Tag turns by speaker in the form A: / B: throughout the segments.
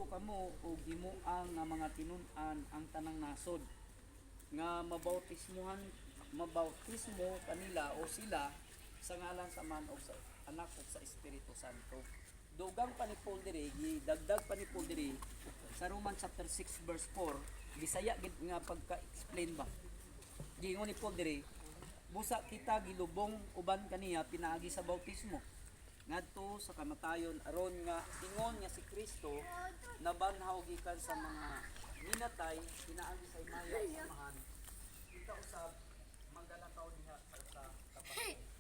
A: dito kamo o gimuang nga mga tinun-an ang tanang nasod nga mabautismo kanila o sila sa ngalan sa Man o sa Anak o sa Espiritu Santo. Dugang pa ni Paul diri, gidagdag pa ni Paul diri sa Romans chapter 6 verse 4, Bisaya gid nga pagka-explain ba. Giingon ni Paul diri, busa kita gilubong uban kaniya pinaagi sa bautismo ngadto sa kamatayon aron nga ingon nga si Kristo nabanhaw gikan sa mga ninatay pinaagi sa imaya sa samahan kita usab maggalakaw diha sa usa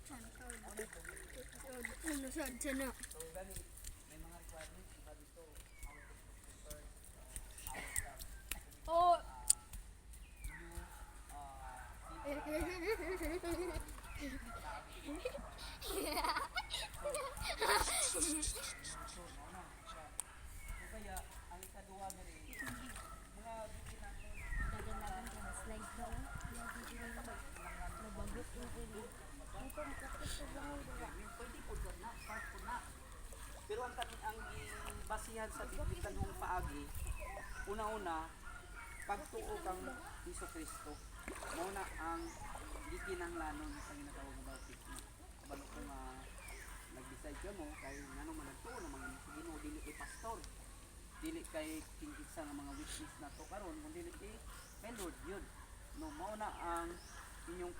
A: ka
B: Ano sa dyan na?
A: so gani may mga requirements iba dito how to prepare
B: Oh!
A: kaya ang ikaduha na rin mga bikinakon
B: Daganagan ka na slide ka lang. Nabagot yung pwede. Ito, practice ko lang yung diba?
A: pwede po dyan na part po na pero ang basihan sa biblikan ng paagi una-una pagtuo kang Hesus Kristo muna ang gikinahanglanon sa ginatawag na bautismo kabalo ko nga nag-decide ka mo kay nganong managtuo ng mga Ginoo dili kay pastor dili kay kinsa nga mga witness na to karon kun dili kay Lord yun no mao na ang inyong